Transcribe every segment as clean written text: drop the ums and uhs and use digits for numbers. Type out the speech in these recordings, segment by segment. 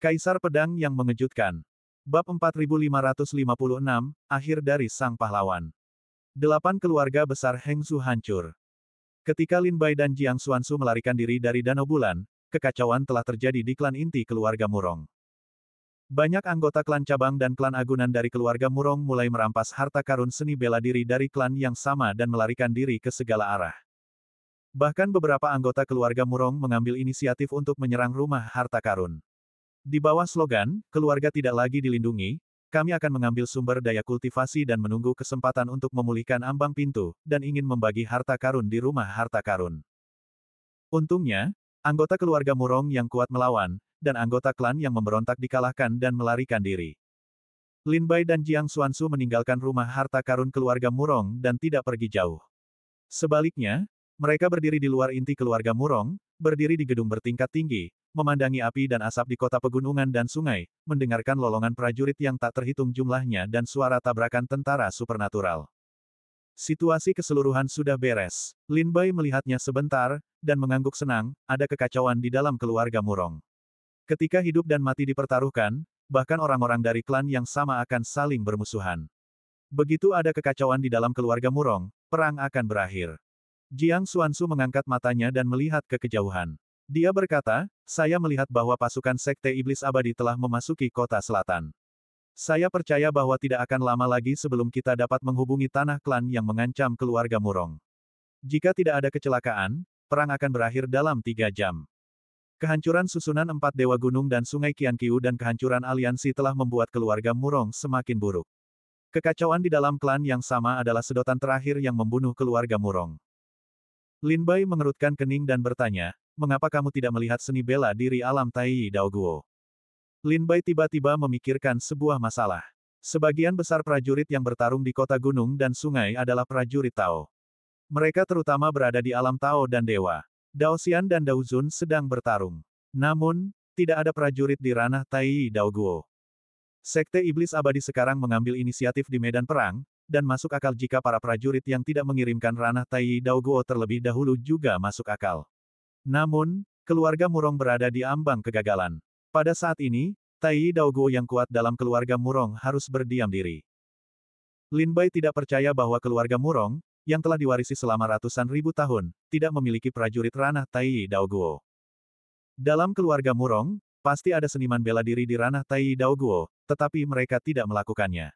Kaisar Pedang yang Mengejutkan. Bab 4556, Akhir dari Sang Pahlawan. 8 keluarga besar Hengsu hancur. Ketika Lin Bai dan Jiang Xuansu melarikan diri dari Danau Bulan, kekacauan telah terjadi di klan inti keluarga Murong. Banyak anggota klan cabang dan klan agunan dari keluarga Murong mulai merampas harta karun seni bela diri dari klan yang sama dan melarikan diri ke segala arah. Bahkan beberapa anggota keluarga Murong mengambil inisiatif untuk menyerang rumah harta karun. Di bawah slogan, keluarga tidak lagi dilindungi, kami akan mengambil sumber daya kultivasi dan menunggu kesempatan untuk memulihkan ambang pintu, dan ingin membagi harta karun di rumah harta karun. Untungnya, anggota keluarga Murong yang kuat melawan, dan anggota klan yang memberontak dikalahkan dan melarikan diri. Lin Bai dan Jiang Xuansu meninggalkan rumah harta karun keluarga Murong dan tidak pergi jauh. Sebaliknya, mereka berdiri di luar inti keluarga Murong, berdiri di gedung bertingkat tinggi, memandangi api dan asap di kota pegunungan dan sungai, mendengarkan lolongan prajurit yang tak terhitung jumlahnya dan suara tabrakan tentara supernatural. Situasi keseluruhan sudah beres. Lin Bai melihatnya sebentar, dan mengangguk senang, ada kekacauan di dalam keluarga Murong. Ketika hidup dan mati dipertaruhkan, bahkan orang-orang dari klan yang sama akan saling bermusuhan. Begitu ada kekacauan di dalam keluarga Murong, perang akan berakhir. Jiang Xuansu mengangkat matanya dan melihat ke kejauhan. Dia berkata, saya melihat bahwa pasukan Sekte Iblis Abadi telah memasuki kota selatan. Saya percaya bahwa tidak akan lama lagi sebelum kita dapat menghubungi tanah klan yang mengancam keluarga Murong. Jika tidak ada kecelakaan, perang akan berakhir dalam 3 jam. Kehancuran susunan 4 Dewa Gunung dan Sungai Qianqiu dan kehancuran aliansi telah membuat keluarga Murong semakin buruk. Kekacauan di dalam klan yang sama adalah sedotan terakhir yang membunuh keluarga Murong. Lin Bai mengerutkan kening dan bertanya, mengapa kamu tidak melihat seni bela diri alam Tai Daoguo? Lin Bai tiba-tiba memikirkan sebuah masalah. Sebagian besar prajurit yang bertarung di kota gunung dan sungai adalah prajurit Tao. Mereka terutama berada di alam Tao dan Dewa. Dao Xian dan Dao Zun sedang bertarung. Namun, tidak ada prajurit di ranah Tai Daoguo. Sekte Iblis Abadi sekarang mengambil inisiatif di medan perang, dan masuk akal jika para prajurit yang tidak mengirimkan ranah Tai Daoguo terlebih dahulu juga masuk akal. Namun, keluarga Murong berada di ambang kegagalan. Pada saat ini, Tai Daoguo yang kuat dalam keluarga Murong harus berdiam diri. Lin Bai tidak percaya bahwa keluarga Murong, yang telah diwarisi selama ratusan ribu tahun, tidak memiliki prajurit ranah Tai Daoguo. Dalam keluarga Murong, pasti ada seniman bela diri di ranah Tai Daoguo, tetapi mereka tidak melakukannya.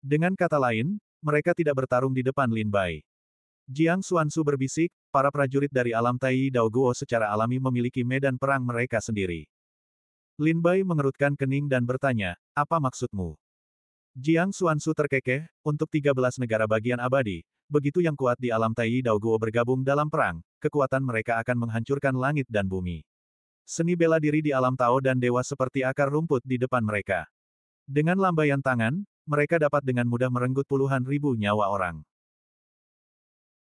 Dengan kata lain, mereka tidak bertarung di depan Lin Bai. Jiang Xuansu berbisik, para prajurit dari alam Tai Daoguo secara alami memiliki medan perang mereka sendiri. Lin Bai mengerutkan kening dan bertanya, apa maksudmu? Jiang Xuansu terkekeh, untuk 13 negara bagian abadi, begitu yang kuat di alam Tai Daoguo bergabung dalam perang, kekuatan mereka akan menghancurkan langit dan bumi. Seni bela diri di alam Tao dan Dewa seperti akar rumput di depan mereka. Dengan lambaian tangan, mereka dapat dengan mudah merenggut puluhan ribu nyawa orang.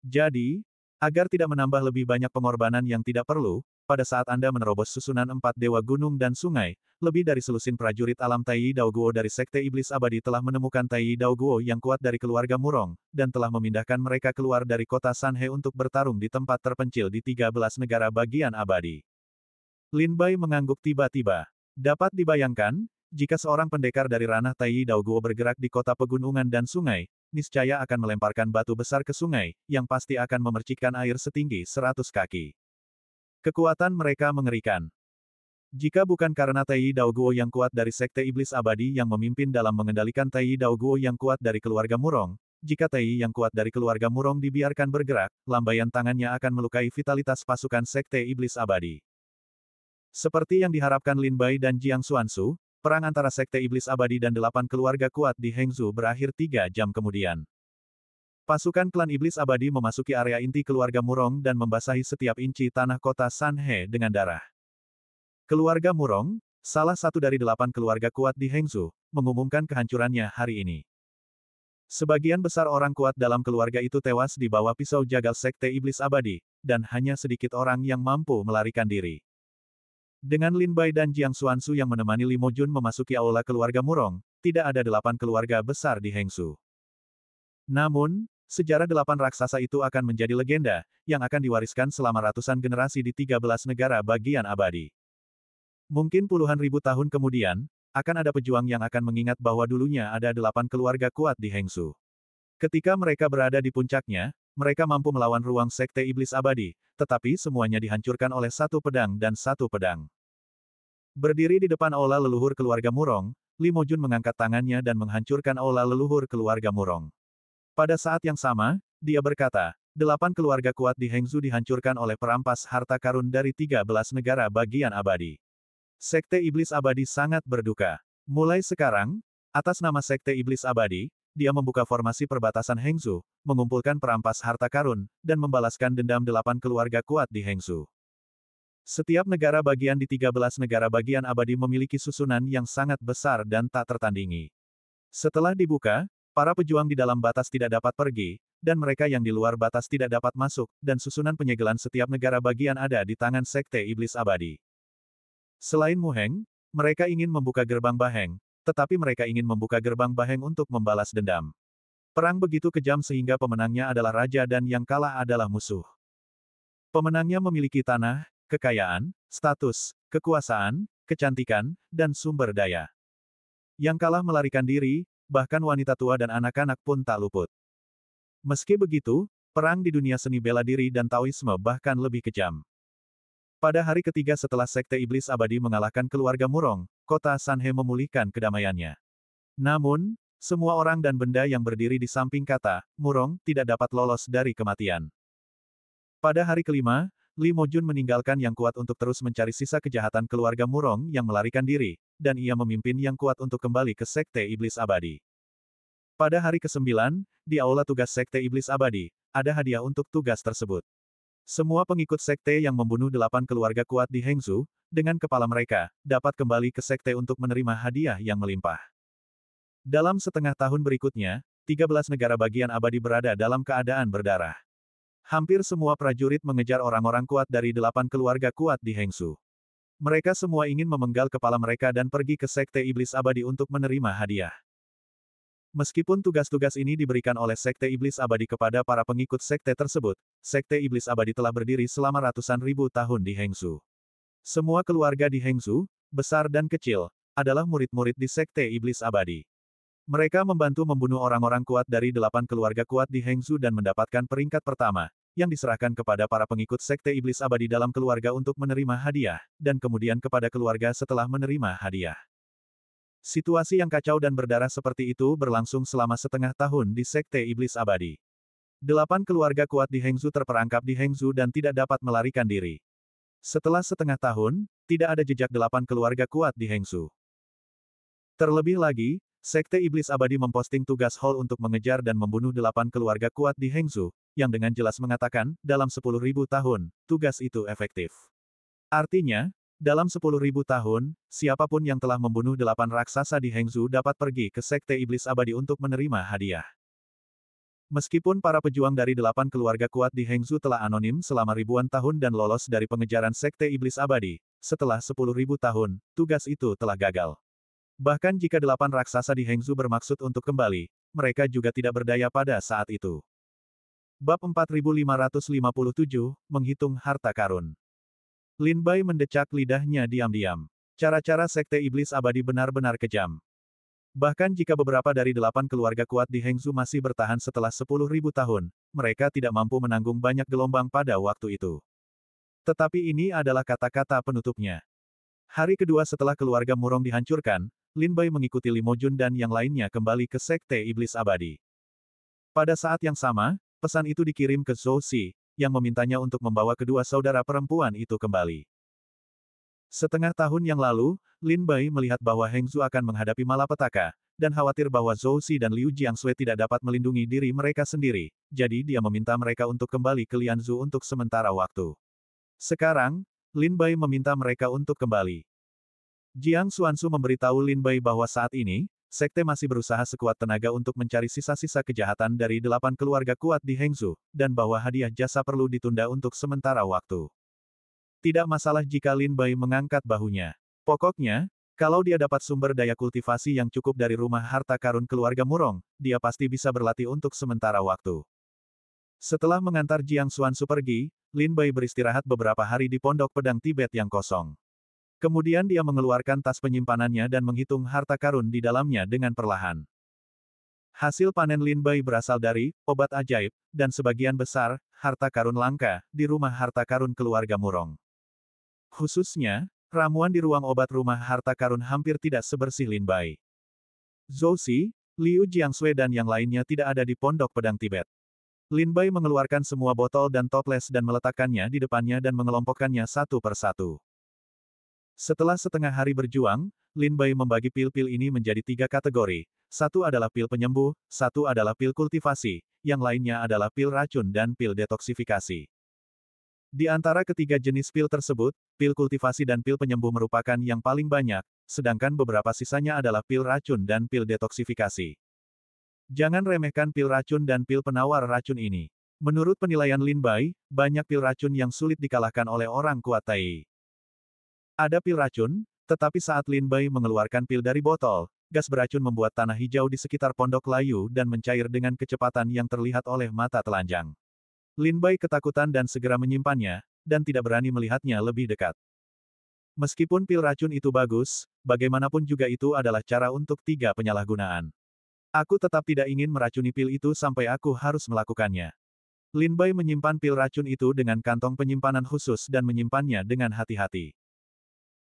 Jadi, agar tidak menambah lebih banyak pengorbanan yang tidak perlu, pada saat Anda menerobos susunan 4 Dewa Gunung dan Sungai, lebih dari selusin prajurit alam Tai Daoguo dari Sekte Iblis Abadi telah menemukan Tai Daoguo yang kuat dari keluarga Murong, dan telah memindahkan mereka keluar dari kota Sanhe untuk bertarung di tempat terpencil di 13 negara bagian abadi. Lin Bai mengangguk tiba-tiba. Dapat dibayangkan, jika seorang pendekar dari ranah Tai Daoguo bergerak di kota pegunungan dan sungai, niscaya akan melemparkan batu besar ke sungai, yang pasti akan memercikkan air setinggi 100 kaki. Kekuatan mereka mengerikan. Jika bukan karena Tai Daoguo yang kuat dari Sekte Iblis Abadi yang memimpin dalam mengendalikan Tai Daoguo yang kuat dari keluarga Murong, jika Tai yang kuat dari keluarga Murong dibiarkan bergerak, lambaian tangannya akan melukai vitalitas pasukan Sekte Iblis Abadi. Seperti yang diharapkan Lin Bai dan Jiang Xuansu, perang antara Sekte Iblis Abadi dan 8 keluarga kuat di Hengzu berakhir 3 jam kemudian. Pasukan klan Iblis Abadi memasuki area inti keluarga Murong dan membasahi setiap inci tanah kota Sanhe dengan darah. Keluarga Murong, salah satu dari 8 keluarga kuat di Hengzu, mengumumkan kehancurannya hari ini. Sebagian besar orang kuat dalam keluarga itu tewas di bawah pisau jagal Sekte Iblis Abadi, dan hanya sedikit orang yang mampu melarikan diri. Dengan Lin Bai dan Jiang Xuansu yang menemani Limo Jun memasuki aula keluarga Murong, tidak ada 8 keluarga besar di Hengzu. Namun, sejarah 8 raksasa itu akan menjadi legenda, yang akan diwariskan selama ratusan generasi di 13 negara bagian abadi. Mungkin puluhan ribu tahun kemudian, akan ada pejuang yang akan mengingat bahwa dulunya ada 8 keluarga kuat di Hengsu. Ketika mereka berada di puncaknya, mereka mampu melawan ruang Sekte Iblis Abadi, tetapi semuanya dihancurkan oleh satu pedang dan satu pedang. Berdiri di depan aula leluhur keluarga Murong, Li Mojun mengangkat tangannya dan menghancurkan aula leluhur keluarga Murong. Pada saat yang sama, dia berkata, 8 keluarga kuat di Hengzu dihancurkan oleh perampas harta karun dari 13 negara bagian abadi. Sekte Iblis Abadi sangat berduka. Mulai sekarang, atas nama Sekte Iblis Abadi, dia membuka formasi perbatasan Hengzu, mengumpulkan perampas harta karun, dan membalaskan dendam 8 keluarga kuat di Hengzu. Setiap negara bagian di 13 negara bagian abadi memiliki susunan yang sangat besar dan tak tertandingi. Setelah dibuka, para pejuang di dalam batas tidak dapat pergi, dan mereka yang di luar batas tidak dapat masuk, dan susunan penyegelan setiap negara bagian ada di tangan Sekte Iblis Abadi. Selain Muheng, mereka ingin membuka gerbang Baheng, tetapi mereka ingin membuka gerbang Baheng untuk membalas dendam. Perang begitu kejam sehingga pemenangnya adalah raja dan yang kalah adalah musuh. Pemenangnya memiliki tanah, kekayaan, status, kekuasaan, kecantikan, dan sumber daya. Yang kalah melarikan diri, bahkan wanita tua dan anak-anak pun tak luput. Meski begitu, perang di dunia seni bela diri dan Taoisme bahkan lebih kejam. Pada hari ketiga setelah Sekte Iblis Abadi mengalahkan keluarga Murong, kota Sanhe memulihkan kedamaiannya. Namun, semua orang dan benda yang berdiri di samping kata Murong tidak dapat lolos dari kematian. Pada hari kelima, Li Mojun meninggalkan yang kuat untuk terus mencari sisa kejahatan keluarga Murong yang melarikan diri, dan ia memimpin yang kuat untuk kembali ke Sekte Iblis Abadi. Pada hari ke-9, di aula tugas Sekte Iblis Abadi, ada hadiah untuk tugas tersebut. Semua pengikut Sekte yang membunuh 8 keluarga kuat di Hengzu, dengan kepala mereka, dapat kembali ke Sekte untuk menerima hadiah yang melimpah. Dalam setengah tahun berikutnya, 13 negara bagian abadi berada dalam keadaan berdarah. Hampir semua prajurit mengejar orang-orang kuat dari 8 keluarga kuat di Hengzu. Mereka semua ingin memenggal kepala mereka dan pergi ke Sekte Iblis Abadi untuk menerima hadiah. Meskipun tugas-tugas ini diberikan oleh Sekte Iblis Abadi kepada para pengikut Sekte tersebut, Sekte Iblis Abadi telah berdiri selama ratusan ribu tahun di Hengzu. Semua keluarga di Hengzu, besar dan kecil, adalah murid-murid di Sekte Iblis Abadi. Mereka membantu membunuh orang-orang kuat dari 8 keluarga kuat di Hengzu dan mendapatkan peringkat pertama, yang diserahkan kepada para pengikut Sekte Iblis Abadi dalam keluarga untuk menerima hadiah, dan kemudian kepada keluarga setelah menerima hadiah. Situasi yang kacau dan berdarah seperti itu berlangsung selama setengah tahun di Sekte Iblis Abadi. 8 keluarga kuat di Hengzu terperangkap di Hengzu dan tidak dapat melarikan diri. Setelah setengah tahun, tidak ada jejak 8 keluarga kuat di Hengzu. Terlebih lagi, Sekte Iblis Abadi memposting tugas Hall untuk mengejar dan membunuh 8 keluarga kuat di Hengzu, yang dengan jelas mengatakan, dalam 10.000 tahun, tugas itu efektif. Artinya, dalam 10.000 tahun, siapapun yang telah membunuh 8 raksasa di Hengzu dapat pergi ke Sekte Iblis Abadi untuk menerima hadiah. Meskipun para pejuang dari 8 keluarga kuat di Hengzu telah anonim selama ribuan tahun dan lolos dari pengejaran Sekte Iblis Abadi, setelah 10.000 tahun, tugas itu telah gagal. Bahkan jika 8 raksasa di Hengzu bermaksud untuk kembali, mereka juga tidak berdaya pada saat itu. Bab 4557, Menghitung Harta Karun. Lin Bai mendecak lidahnya diam-diam. Cara-cara Sekte Iblis Abadi benar-benar kejam. Bahkan jika beberapa dari 8 keluarga kuat di Hengzu masih bertahan setelah 10.000 tahun, mereka tidak mampu menanggung banyak gelombang pada waktu itu. Tetapi ini adalah kata-kata penutupnya. Hari kedua setelah keluarga Murong dihancurkan, Lin Bai mengikuti Li Mojun dan yang lainnya kembali ke Sekte Iblis Abadi. Pada saat yang sama, pesan itu dikirim ke Zhou Xi, yang memintanya untuk membawa kedua saudara perempuan itu kembali. Setengah tahun yang lalu, Lin Bai melihat bahwa Hengzu akan menghadapi malapetaka, dan khawatir bahwa Zhou Xi dan Liu Jiangshui tidak dapat melindungi diri mereka sendiri, jadi dia meminta mereka untuk kembali ke Lianzhou untuk sementara waktu. Sekarang, Lin Bai meminta mereka untuk kembali. Jiang Xuanzu memberitahu Lin Bai bahwa saat ini, Sekte masih berusaha sekuat tenaga untuk mencari sisa-sisa kejahatan dari 8 keluarga kuat di Hengzu, dan bahwa hadiah jasa perlu ditunda untuk sementara waktu. Tidak masalah jika Lin Bai mengangkat bahunya. Pokoknya, kalau dia dapat sumber daya kultivasi yang cukup dari rumah harta karun keluarga Murong, dia pasti bisa berlatih untuk sementara waktu. Setelah mengantar Jiang Xuanzu pergi, Lin Bai beristirahat beberapa hari di pondok pedang Tibet yang kosong. Kemudian dia mengeluarkan tas penyimpanannya dan menghitung harta karun di dalamnya dengan perlahan. Hasil panen Lin Bai berasal dari obat ajaib, dan sebagian besar harta karun langka di rumah harta karun keluarga Murong. Khususnya, ramuan di ruang obat rumah harta karun hampir tidak sebersih Lin Bai. Zhou Xi, Liu Jiangshui dan yang lainnya tidak ada di pondok pedang Tibet. Lin Bai mengeluarkan semua botol dan toples dan meletakkannya di depannya dan mengelompokkannya satu persatu. Setelah setengah hari berjuang, Lin Bai membagi pil-pil ini menjadi 3 kategori. Satu adalah pil penyembuh, satu adalah pil kultivasi, yang lainnya adalah pil racun dan pil detoksifikasi. Di antara ketiga jenis pil tersebut, pil kultivasi dan pil penyembuh merupakan yang paling banyak, sedangkan beberapa sisanya adalah pil racun dan pil detoksifikasi. Jangan remehkan pil racun dan pil penawar racun ini. Menurut penilaian Lin Bai, banyak pil racun yang sulit dikalahkan oleh orang kuat Tai. Ada pil racun, tetapi saat Lin Bai mengeluarkan pil dari botol, gas beracun membuat tanah hijau di sekitar pondok layu dan mencair dengan kecepatan yang terlihat oleh mata telanjang. Lin Bai ketakutan dan segera menyimpannya, dan tidak berani melihatnya lebih dekat. Meskipun pil racun itu bagus, bagaimanapun juga itu adalah cara untuk 3 penyalahgunaan. Aku tetap tidak ingin meracuni pil itu sampai aku harus melakukannya. Lin Bai menyimpan pil racun itu dengan kantong penyimpanan khusus dan menyimpannya dengan hati-hati.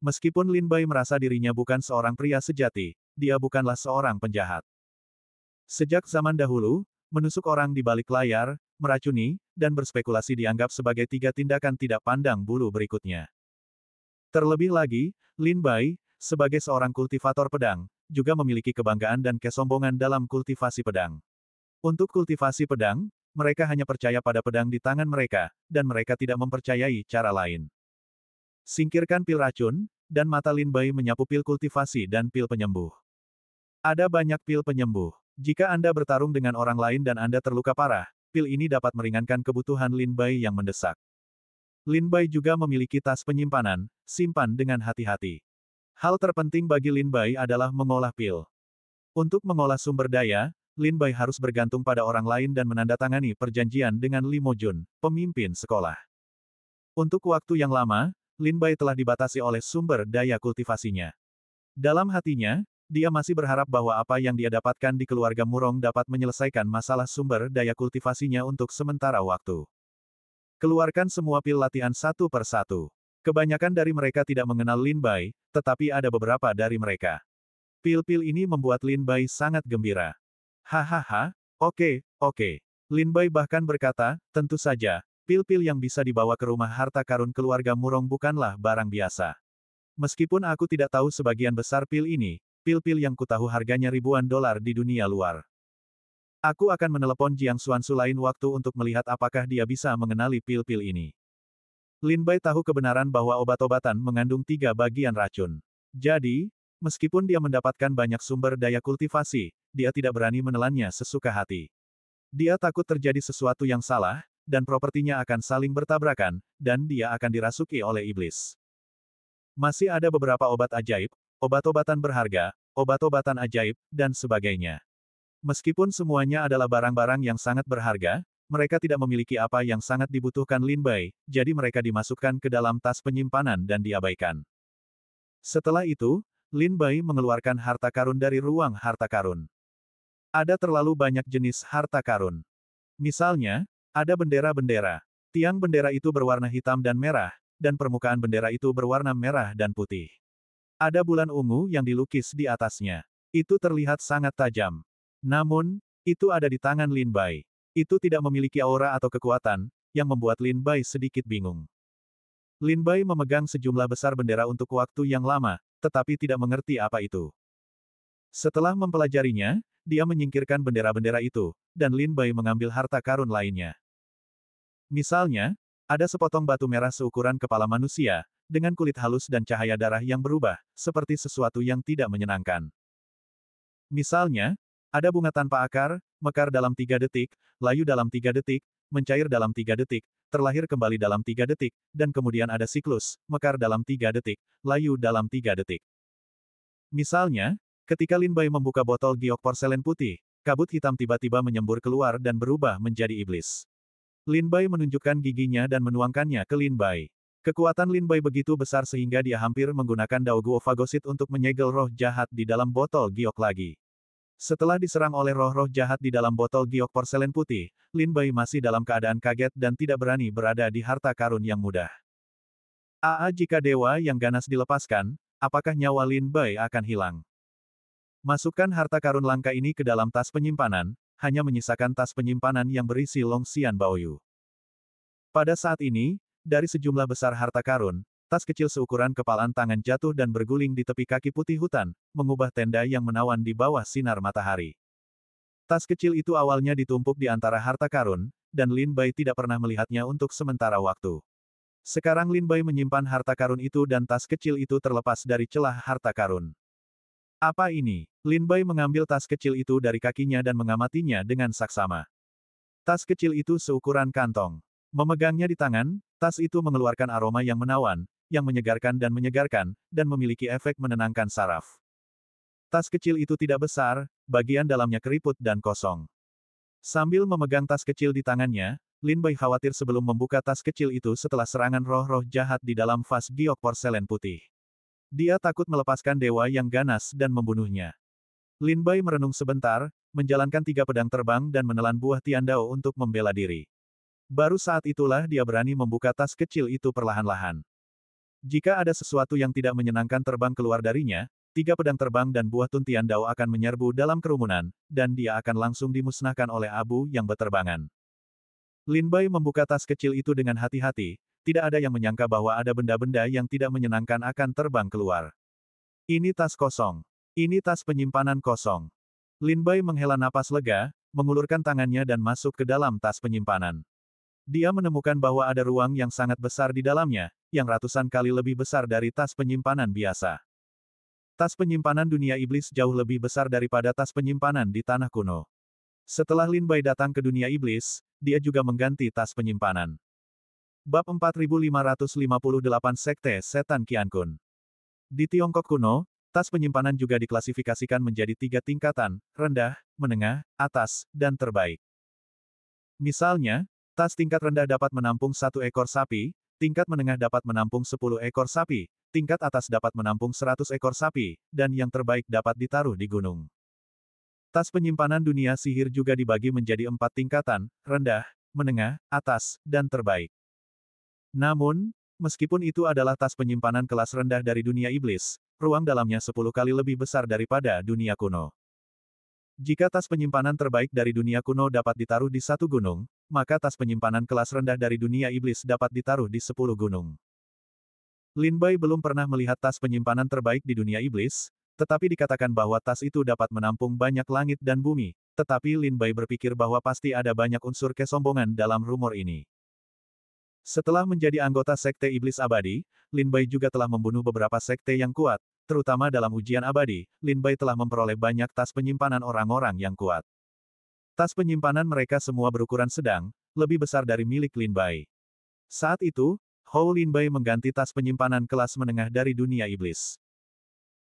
Meskipun Lin Bai merasa dirinya bukan seorang pria sejati, dia bukanlah seorang penjahat. Sejak zaman dahulu, menusuk orang di balik layar, meracuni, dan berspekulasi dianggap sebagai 3 tindakan tidak pandang bulu berikutnya. Terlebih lagi, Lin Bai, sebagai seorang kultivator pedang, juga memiliki kebanggaan dan kesombongan dalam kultivasi pedang. Untuk kultivasi pedang, mereka hanya percaya pada pedang di tangan mereka, dan mereka tidak mempercayai cara lain. Singkirkan pil racun, dan mata Lin Bai menyapu pil kultivasi dan pil penyembuh. Ada banyak pil penyembuh. Jika Anda bertarung dengan orang lain dan Anda terluka parah, pil ini dapat meringankan kebutuhan Lin Bai yang mendesak. Lin Bai juga memiliki tas penyimpanan, simpan dengan hati-hati. Hal terpenting bagi Lin Bai adalah mengolah pil. Untuk mengolah sumber daya, Lin Bai harus bergantung pada orang lain dan menandatangani perjanjian dengan Li Mojun, pemimpin sekolah. Untuk waktu yang lama, Lin Bai telah dibatasi oleh sumber daya kultivasinya. Dalam hatinya, dia masih berharap bahwa apa yang dia dapatkan di keluarga Murong dapat menyelesaikan masalah sumber daya kultivasinya untuk sementara waktu. Keluarkan semua pil latihan satu per satu. Kebanyakan dari mereka tidak mengenal Lin Bai, tetapi ada beberapa dari mereka. Pil-pil ini membuat Lin Bai sangat gembira. Hahaha, oke. Lin Bai bahkan berkata, tentu saja, pil-pil yang bisa dibawa ke rumah harta karun keluarga Murong bukanlah barang biasa. Meskipun aku tidak tahu sebagian besar pil ini, pil-pil yang kutahu harganya ribuan dolar di dunia luar. Aku akan menelepon Jiang Xuansu lain waktu untuk melihat apakah dia bisa mengenali pil-pil ini. Lin Bai tahu kebenaran bahwa obat-obatan mengandung 3 bagian racun. Jadi, meskipun dia mendapatkan banyak sumber daya kultivasi, dia tidak berani menelannya sesuka hati. Dia takut terjadi sesuatu yang salah, dan propertinya akan saling bertabrakan, dan dia akan dirasuki oleh iblis. Masih ada beberapa obat ajaib, obat-obatan berharga, obat-obatan ajaib, dan sebagainya. Meskipun semuanya adalah barang-barang yang sangat berharga, mereka tidak memiliki apa yang sangat dibutuhkan Lin Bai, jadi mereka dimasukkan ke dalam tas penyimpanan dan diabaikan. Setelah itu, Lin Bai mengeluarkan harta karun dari ruang harta karun. Ada terlalu banyak jenis harta karun. Misalnya, ada bendera-bendera. Tiang bendera itu berwarna hitam dan merah, dan permukaan bendera itu berwarna merah dan putih. Ada bulan ungu yang dilukis di atasnya. Itu terlihat sangat tajam. Namun, itu ada di tangan Lin Bai. Itu tidak memiliki aura atau kekuatan, yang membuat Lin Bai sedikit bingung. Lin Bai memegang sejumlah besar bendera untuk waktu yang lama, tetapi tidak mengerti apa itu. Setelah mempelajarinya, dia menyingkirkan bendera-bendera itu, dan Lin Bai mengambil harta karun lainnya. Misalnya, ada sepotong batu merah seukuran kepala manusia, dengan kulit halus dan cahaya darah yang berubah, seperti sesuatu yang tidak menyenangkan. Misalnya, ada bunga tanpa akar, mekar dalam 3 detik, layu dalam 3 detik, mencair dalam 3 detik, terlahir kembali dalam 3 detik, dan kemudian ada siklus, mekar dalam 3 detik, layu dalam 3 detik. Misalnya, ketika Lin Bai membuka botol giok porselen putih, kabut hitam tiba-tiba menyembur keluar dan berubah menjadi iblis. Lin Bai menunjukkan giginya dan menuangkannya ke Lin Bai. Kekuatan Lin Bai begitu besar sehingga dia hampir menggunakan Daoguo Fagosit untuk menyegel roh jahat di dalam botol giok lagi. Setelah diserang oleh roh-roh jahat di dalam botol giok porselen putih, Lin Bai masih dalam keadaan kaget dan tidak berani berada di harta karun yang mudah. Jika dewa yang ganas dilepaskan, apakah nyawa Lin Bai akan hilang? Masukkan harta karun langka ini ke dalam tas penyimpanan, hanya menyisakan tas penyimpanan yang berisi Longxian Baoyu. Pada saat ini, dari sejumlah besar harta karun, tas kecil seukuran kepalan tangan jatuh dan berguling di tepi kaki putih hutan, mengubah tenda yang menawan di bawah sinar matahari. Tas kecil itu awalnya ditumpuk di antara harta karun, dan Lin Bai tidak pernah melihatnya untuk sementara waktu. Sekarang Lin Bai menyimpan harta karun itu dan tas kecil itu terlepas dari celah harta karun. Apa ini? Lin Bai mengambil tas kecil itu dari kakinya dan mengamatinya dengan saksama. Tas kecil itu seukuran kantong. Memegangnya di tangan, tas itu mengeluarkan aroma yang menawan, yang menyegarkan, dan memiliki efek menenangkan saraf. Tas kecil itu tidak besar, bagian dalamnya keriput dan kosong. Sambil memegang tas kecil di tangannya, Lin Bai khawatir sebelum membuka tas kecil itu setelah serangan roh-roh jahat di dalam vas giok porselen putih. Dia takut melepaskan dewa yang ganas dan membunuhnya. Lin Bai merenung sebentar, menjalankan 3 pedang terbang dan menelan buah Tiandao untuk membela diri. Baru saat itulah dia berani membuka tas kecil itu perlahan-lahan. Jika ada sesuatu yang tidak menyenangkan terbang keluar darinya, 3 pedang terbang dan buah Tun Tiandao akan menyerbu dalam kerumunan, dan dia akan langsung dimusnahkan oleh abu yang berterbangan. Lin Bai membuka tas kecil itu dengan hati-hati, tidak ada yang menyangka bahwa ada benda-benda yang tidak menyenangkan akan terbang keluar. Ini tas kosong. Ini tas penyimpanan kosong. Lin Bai menghela napas lega, mengulurkan tangannya dan masuk ke dalam tas penyimpanan. Dia menemukan bahwa ada ruang yang sangat besar di dalamnya, yang ratusan kali lebih besar dari tas penyimpanan biasa. Tas penyimpanan dunia iblis jauh lebih besar daripada tas penyimpanan di tanah kuno. Setelah Lin Bai datang ke dunia iblis, dia juga mengganti tas penyimpanan. Bab 4558 Sekte Setan Qiankun. Di Tiongkok kuno, tas penyimpanan juga diklasifikasikan menjadi 3 tingkatan, rendah, menengah, atas, dan terbaik. Misalnya, tas tingkat rendah dapat menampung 1 ekor sapi, tingkat menengah dapat menampung 10 ekor sapi, tingkat atas dapat menampung 100 ekor sapi, dan yang terbaik dapat ditaruh di gunung. Tas penyimpanan dunia sihir juga dibagi menjadi 4 tingkatan, rendah, menengah, atas, dan terbaik. Namun, meskipun itu adalah tas penyimpanan kelas rendah dari dunia iblis, ruang dalamnya 10 kali lebih besar daripada dunia kuno. Jika tas penyimpanan terbaik dari dunia kuno dapat ditaruh di 1 gunung, maka tas penyimpanan kelas rendah dari dunia iblis dapat ditaruh di 10 gunung. Lin Bai belum pernah melihat tas penyimpanan terbaik di dunia iblis, tetapi dikatakan bahwa tas itu dapat menampung banyak langit dan bumi, tetapi Lin Bai berpikir bahwa pasti ada banyak unsur kesombongan dalam rumor ini. Setelah menjadi anggota Sekte Iblis Abadi, Lin Bai juga telah membunuh beberapa sekte yang kuat, terutama dalam ujian abadi, Lin Bai telah memperoleh banyak tas penyimpanan orang-orang yang kuat. Tas penyimpanan mereka semua berukuran sedang, lebih besar dari milik Lin Bai. Saat itu, Hou Lin Bai mengganti tas penyimpanan kelas menengah dari dunia iblis.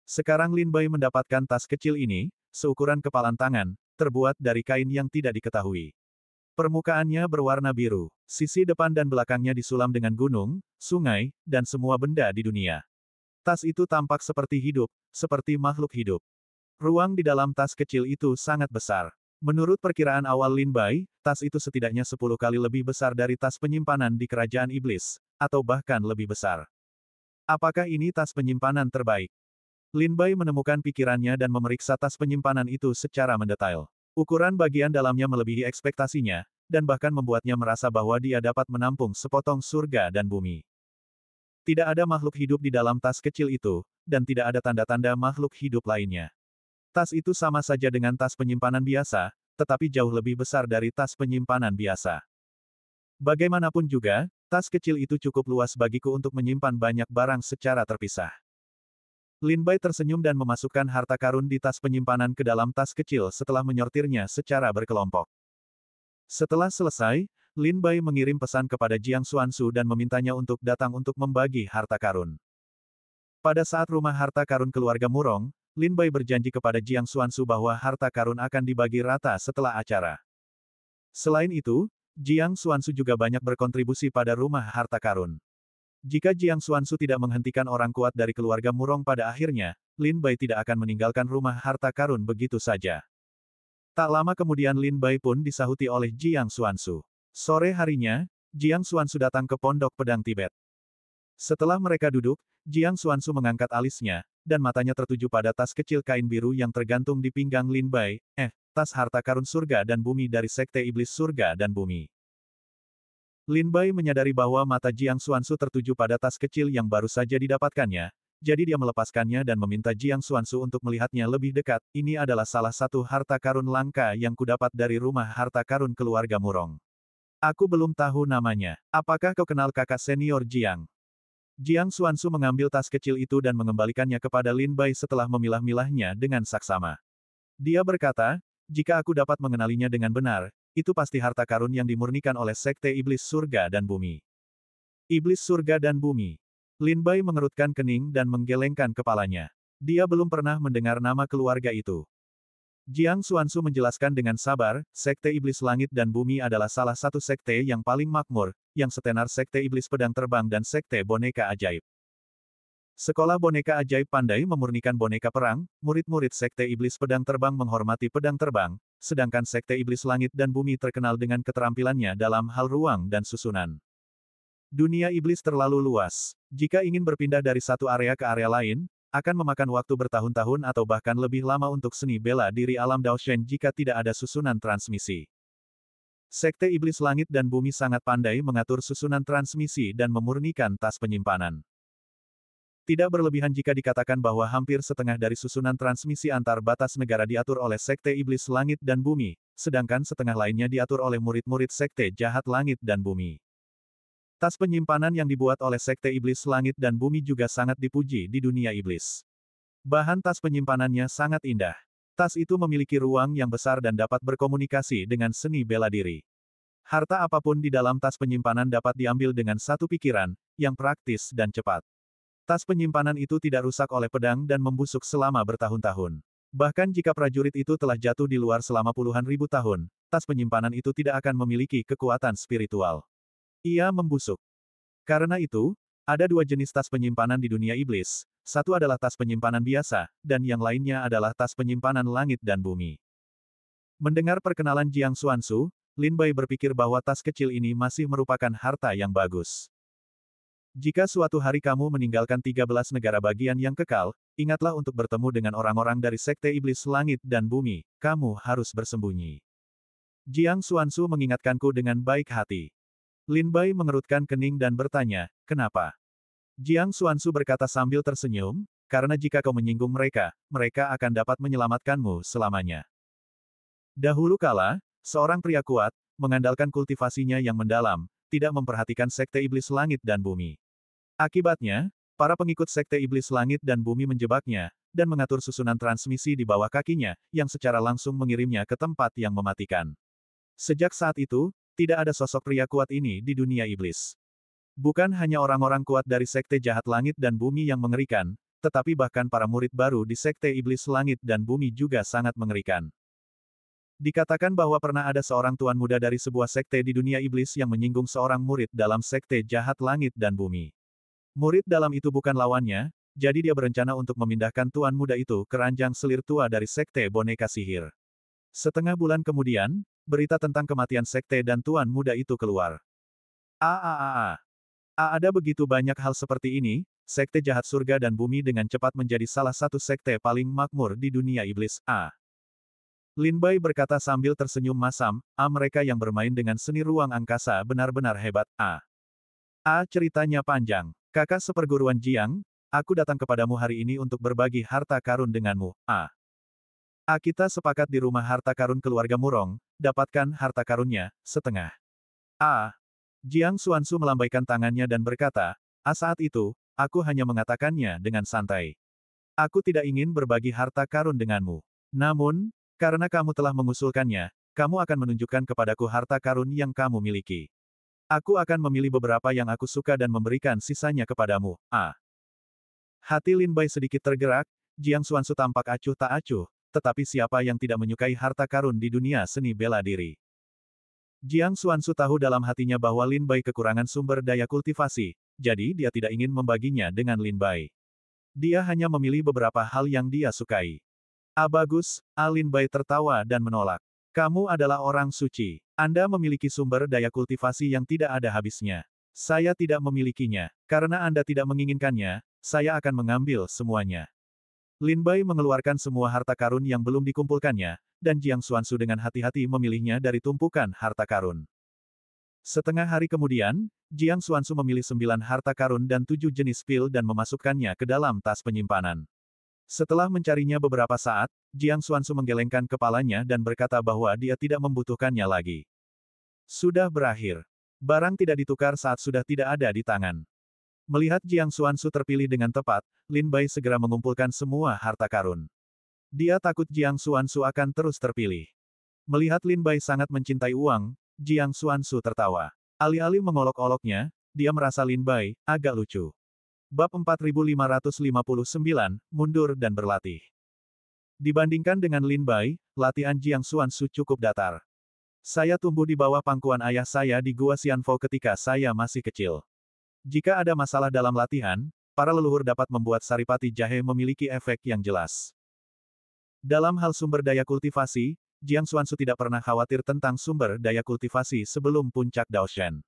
Sekarang Lin Bai mendapatkan tas kecil ini, seukuran kepalan tangan, terbuat dari kain yang tidak diketahui. Permukaannya berwarna biru, sisi depan dan belakangnya disulam dengan gunung, sungai, dan semua benda di dunia. Tas itu tampak seperti hidup, seperti makhluk hidup. Ruang di dalam tas kecil itu sangat besar. Menurut perkiraan awal Lin Bai, tas itu setidaknya 10 kali lebih besar dari tas penyimpanan di kerajaan iblis, atau bahkan lebih besar. Apakah ini tas penyimpanan terbaik? Lin Bai menemukan pikirannya dan memeriksa tas penyimpanan itu secara mendetail. Ukuran bagian dalamnya melebihi ekspektasinya, dan bahkan membuatnya merasa bahwa dia dapat menampung sepotong surga dan bumi. Tidak ada makhluk hidup di dalam tas kecil itu, dan tidak ada tanda-tanda makhluk hidup lainnya. Tas itu sama saja dengan tas penyimpanan biasa, tetapi jauh lebih besar dari tas penyimpanan biasa. Bagaimanapun juga, tas kecil itu cukup luas bagiku untuk menyimpan banyak barang secara terpisah. Lin Bai tersenyum dan memasukkan harta karun di tas penyimpanan ke dalam tas kecil setelah menyortirnya secara berkelompok. Setelah selesai, Lin Bai mengirim pesan kepada Jiang Xuansu dan memintanya untuk datang untuk membagi harta karun. Pada saat rumah harta karun keluarga Murong, Lin Bai berjanji kepada Jiang Xuansu bahwa harta karun akan dibagi rata setelah acara. Selain itu, Jiang Xuansu juga banyak berkontribusi pada rumah harta karun. Jika Jiang Xuansu tidak menghentikan orang kuat dari keluarga Murong pada akhirnya, Lin Bai tidak akan meninggalkan rumah harta karun begitu saja. Tak lama kemudian Lin Bai pun disahuti oleh Jiang Xuansu. Sore harinya, Jiang Xuansu datang ke pondok pedang Tibet. Setelah mereka duduk, Jiang Xuansu mengangkat alisnya, dan matanya tertuju pada tas kecil kain biru yang tergantung di pinggang Lin Bai, tas harta karun surga dan bumi dari Sekte Iblis Surga dan Bumi. Lin Bai menyadari bahwa mata Jiang Xuansu tertuju pada tas kecil yang baru saja didapatkannya, jadi dia melepaskannya dan meminta Jiang Xuansu untuk melihatnya lebih dekat. Ini adalah salah satu harta karun langka yang kudapat dari rumah harta karun keluarga Murong. Aku belum tahu namanya. Apakah kau kenal kakak senior Jiang? Jiang Xuansu mengambil tas kecil itu dan mengembalikannya kepada Lin Bai setelah memilah-milahnya dengan saksama. Dia berkata, jika aku dapat mengenalinya dengan benar, itu pasti harta karun yang dimurnikan oleh Sekte Iblis Surga dan Bumi. Iblis Surga dan Bumi. Lin Bai mengerutkan kening dan menggelengkan kepalanya. Dia belum pernah mendengar nama keluarga itu. Jiang Xuansu menjelaskan dengan sabar, Sekte Iblis Langit dan Bumi adalah salah satu sekte yang paling makmur, yang setenar Sekte Iblis Pedang Terbang dan Sekte Boneka Ajaib. Sekolah boneka ajaib pandai memurnikan boneka perang, murid-murid Sekte Iblis Pedang Terbang menghormati pedang terbang, sedangkan Sekte Iblis Langit dan Bumi terkenal dengan keterampilannya dalam hal ruang dan susunan. Dunia iblis terlalu luas. Jika ingin berpindah dari satu area ke area lain, akan memakan waktu bertahun-tahun atau bahkan lebih lama untuk seni bela diri alam Daoshen jika tidak ada susunan transmisi. Sekte Iblis Langit dan Bumi sangat pandai mengatur susunan transmisi dan memurnikan tas penyimpanan. Tidak berlebihan jika dikatakan bahwa hampir setengah dari susunan transmisi antar batas negara diatur oleh Sekte Iblis Langit dan Bumi, sedangkan setengah lainnya diatur oleh murid-murid Sekte Jahat Langit dan Bumi. Tas penyimpanan yang dibuat oleh Sekte Iblis Langit dan Bumi juga sangat dipuji di dunia iblis. Bahan tas penyimpanannya sangat indah. Tas itu memiliki ruang yang besar dan dapat berkomunikasi dengan seni bela diri. Harta apapun di dalam tas penyimpanan dapat diambil dengan satu pikiran, yang praktis dan cepat. Tas penyimpanan itu tidak rusak oleh pedang dan membusuk selama bertahun-tahun. Bahkan jika prajurit itu telah jatuh di luar selama puluhan ribu tahun, tas penyimpanan itu tidak akan memiliki kekuatan spiritual. Ia membusuk. Karena itu, ada dua jenis tas penyimpanan di dunia iblis, satu adalah tas penyimpanan biasa, dan yang lainnya adalah tas penyimpanan langit dan bumi. Mendengar perkenalan Jiang Xuansu, Lin Bai berpikir bahwa tas kecil ini masih merupakan harta yang bagus. Jika suatu hari kamu meninggalkan 13 negara bagian yang kekal, ingatlah untuk bertemu dengan orang-orang dari Sekte Iblis Langit dan Bumi, kamu harus bersembunyi. Jiang Xuansu mengingatkanku dengan baik hati. Lin Bai mengerutkan kening dan bertanya, kenapa? Jiang Xuansu berkata sambil tersenyum, karena jika kau menyinggung mereka, mereka akan dapat menyelamatkanmu selamanya. Dahulu kala, seorang pria kuat, mengandalkan kultivasinya yang mendalam, tidak memperhatikan Sekte Iblis Langit dan Bumi. Akibatnya, para pengikut Sekte Iblis Langit dan Bumi menjebaknya, dan mengatur susunan transmisi di bawah kakinya, yang secara langsung mengirimnya ke tempat yang mematikan. Sejak saat itu, tidak ada sosok pria kuat ini di dunia iblis. Bukan hanya orang-orang kuat dari Sekte Jahat Langit dan Bumi yang mengerikan, tetapi bahkan para murid baru di Sekte Iblis Langit dan Bumi juga sangat mengerikan. Dikatakan bahwa pernah ada seorang tuan muda dari sebuah sekte di dunia iblis yang menyinggung seorang murid dalam Sekte Jahat Langit dan Bumi. Murid dalam itu bukan lawannya, jadi dia berencana untuk memindahkan tuan muda itu ke ranjang selir tua dari Sekte Boneka Sihir. Setengah bulan kemudian, berita tentang kematian sekte dan tuan muda itu keluar. Ada begitu banyak hal seperti ini, Sekte Jahat Surga dan Bumi dengan cepat menjadi salah satu sekte paling makmur di dunia iblis. Lin Bai berkata sambil tersenyum masam, mereka yang bermain dengan seni ruang angkasa benar-benar hebat. Ceritanya panjang. Kakak seperguruan Jiang, aku datang kepadamu hari ini untuk berbagi harta karun denganmu. Kita sepakat di rumah harta karun keluarga Murong, dapatkan harta karunnya, setengah. Jiang Xuansu melambaikan tangannya dan berkata, saat itu, aku hanya mengatakannya dengan santai. Aku tidak ingin berbagi harta karun denganmu. Namun, karena kamu telah mengusulkannya, kamu akan menunjukkan kepadaku harta karun yang kamu miliki. Aku akan memilih beberapa yang aku suka dan memberikan sisanya kepadamu. Hati Lin Bai sedikit tergerak, Jiang Xuansu tampak acuh tak acuh, tetapi siapa yang tidak menyukai harta karun di dunia seni bela diri? Jiang Xuansu tahu dalam hatinya bahwa Lin Bai kekurangan sumber daya kultivasi, jadi dia tidak ingin membaginya dengan Lin Bai. Dia hanya memilih beberapa hal yang dia sukai. Ah bagus, Lin Bai tertawa dan menolak. Kamu adalah orang suci. Anda memiliki sumber daya kultivasi yang tidak ada habisnya. Saya tidak memilikinya. Karena Anda tidak menginginkannya, saya akan mengambil semuanya. Lin Bai mengeluarkan semua harta karun yang belum dikumpulkannya, dan Jiang Xuansu dengan hati-hati memilihnya dari tumpukan harta karun. Setengah hari kemudian, Jiang Xuansu memilih 9 harta karun dan 7 jenis pil dan memasukkannya ke dalam tas penyimpanan. Setelah mencarinya beberapa saat, Jiang Xuansu menggelengkan kepalanya dan berkata bahwa dia tidak membutuhkannya lagi. Sudah berakhir. Barang tidak ditukar saat sudah tidak ada di tangan. Melihat Jiang Xuansu terpilih dengan tepat, Lin Bai segera mengumpulkan semua harta karun. Dia takut Jiang Xuansu akan terus terpilih. Melihat Lin Bai sangat mencintai uang, Jiang Xuansu tertawa. Alih-alih mengolok-oloknya, dia merasa Lin Bai agak lucu. Bab 4559, Mundur dan Berlatih. Dibandingkan dengan Lin Bai, latihan Jiang Xuansu cukup datar. Saya tumbuh di bawah pangkuan ayah saya di Gua Xianfo ketika saya masih kecil. Jika ada masalah dalam latihan, para leluhur dapat membuat saripati jahe memiliki efek yang jelas. Dalam hal sumber daya kultivasi, Jiang Xuansu tidak pernah khawatir tentang sumber daya kultivasi sebelum puncak Daoshan.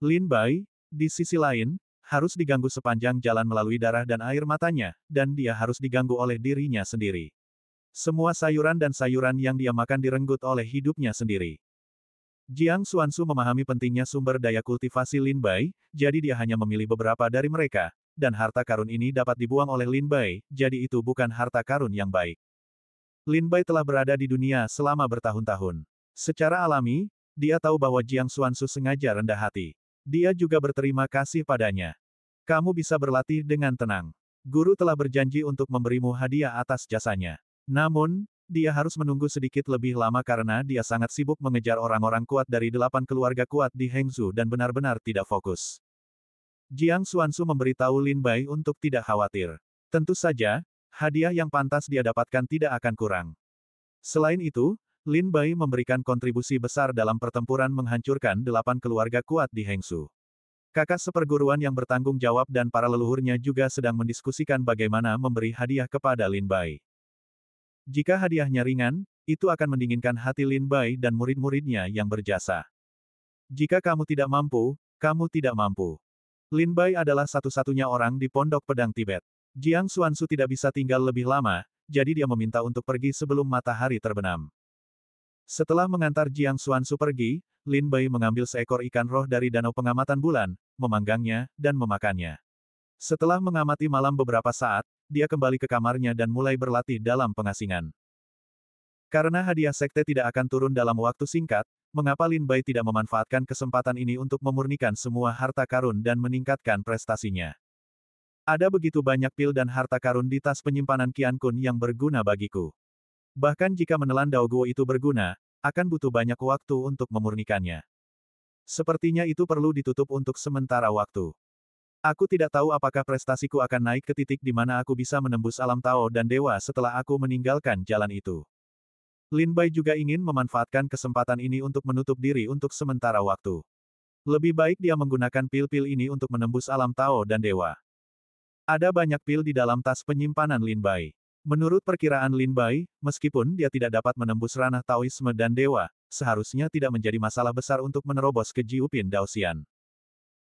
Lin Bai, di sisi lain, harus diganggu sepanjang jalan melalui darah dan air matanya, dan dia harus diganggu oleh dirinya sendiri. Semua sayuran dan sayuran yang dia makan direnggut oleh hidupnya sendiri. Jiang Xuansu memahami pentingnya sumber daya kultivasi Lin Bai, jadi dia hanya memilih beberapa dari mereka, dan harta karun ini dapat dibuang oleh Lin Bai, jadi itu bukan harta karun yang baik. Lin Bai telah berada di dunia selama bertahun-tahun. Secara alami, dia tahu bahwa Jiang Xuansu sengaja rendah hati. Dia juga berterima kasih padanya. Kamu bisa berlatih dengan tenang. Guru telah berjanji untuk memberimu hadiah atas jasanya. Namun, dia harus menunggu sedikit lebih lama karena dia sangat sibuk mengejar orang-orang kuat dari 8 keluarga kuat di Hengzhou dan benar-benar tidak fokus. Jiang Xuansu memberitahu Lin Bai untuk tidak khawatir. Tentu saja, hadiah yang pantas dia dapatkan tidak akan kurang. Selain itu, Lin Bai memberikan kontribusi besar dalam pertempuran menghancurkan 8 keluarga kuat di Hengzhou. Kakak seperguruan yang bertanggung jawab dan para leluhurnya juga sedang mendiskusikan bagaimana memberi hadiah kepada Lin Bai. Jika hadiahnya ringan, itu akan mendinginkan hati Lin Bai dan murid-muridnya yang berjasa. Jika kamu tidak mampu, kamu tidak mampu. Lin Bai adalah satu-satunya orang di Pondok Pedang Tibet. Jiang Xuansu tidak bisa tinggal lebih lama, jadi dia meminta untuk pergi sebelum matahari terbenam. Setelah mengantar Jiang Xuansu pergi, Lin Bai mengambil seekor ikan roh dari danau pengamatan bulan, memanggangnya, dan memakannya. Setelah mengamati malam beberapa saat, dia kembali ke kamarnya dan mulai berlatih dalam pengasingan. Karena hadiah sekte tidak akan turun dalam waktu singkat, mengapa Lin Bai tidak memanfaatkan kesempatan ini untuk memurnikan semua harta karun dan meningkatkan prestasinya? Ada begitu banyak pil dan harta karun di tas penyimpanan Qian Kun yang berguna bagiku. Bahkan jika menelan Daoguo itu berguna, akan butuh banyak waktu untuk memurnikannya. Sepertinya itu perlu ditutup untuk sementara waktu. Aku tidak tahu apakah prestasiku akan naik ke titik di mana aku bisa menembus alam Tao dan Dewa setelah aku meninggalkan jalan itu. Lin Bai juga ingin memanfaatkan kesempatan ini untuk menutup diri untuk sementara waktu. Lebih baik dia menggunakan pil-pil ini untuk menembus alam Tao dan Dewa. Ada banyak pil di dalam tas penyimpanan Lin Bai. Menurut perkiraan Lin Bai, meskipun dia tidak dapat menembus ranah Taoisme dan Dewa, seharusnya tidak menjadi masalah besar untuk menerobos ke Jiupin Daoxian.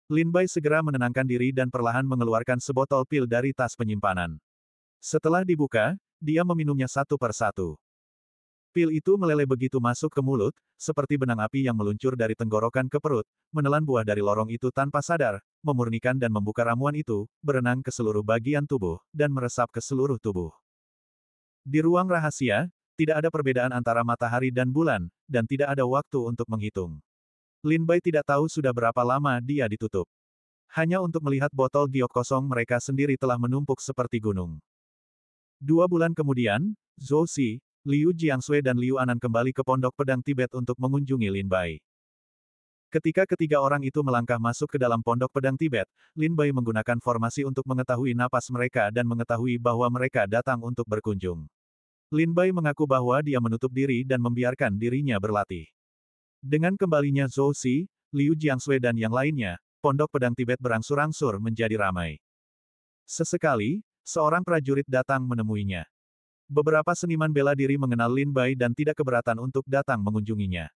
Lin Bai segera menenangkan diri dan perlahan mengeluarkan sebotol pil dari tas penyimpanan. Setelah dibuka, dia meminumnya satu per satu. Pil itu meleleh begitu masuk ke mulut, seperti benang api yang meluncur dari tenggorokan ke perut, menelan buah dari lorong itu tanpa sadar, memurnikan dan membuka ramuan itu, berenang ke seluruh bagian tubuh, dan meresap ke seluruh tubuh. Di ruang rahasia, tidak ada perbedaan antara matahari dan bulan, dan tidak ada waktu untuk menghitung. Lin Bai tidak tahu sudah berapa lama dia ditutup. Hanya untuk melihat botol giok kosong mereka sendiri telah menumpuk seperti gunung. 2 bulan kemudian, Zhou Xi, Liu Jiangsui dan Liu Anan kembali ke Pondok Pedang Tibet untuk mengunjungi Lin Bai. Ketika ketiga orang itu melangkah masuk ke dalam Pondok Pedang Tibet, Lin Bai menggunakan formasi untuk mengetahui napas mereka dan mengetahui bahwa mereka datang untuk berkunjung. Lin Bai mengaku bahwa dia menutup diri dan membiarkan dirinya berlatih. Dengan kembalinya Zhou Xi, Liu Jiangshui dan yang lainnya, pondok pedang Tibet berangsur-angsur menjadi ramai. Sesekali, seorang prajurit datang menemuinya. Beberapa seniman bela diri mengenal Lin Bai dan tidak keberatan untuk datang mengunjunginya.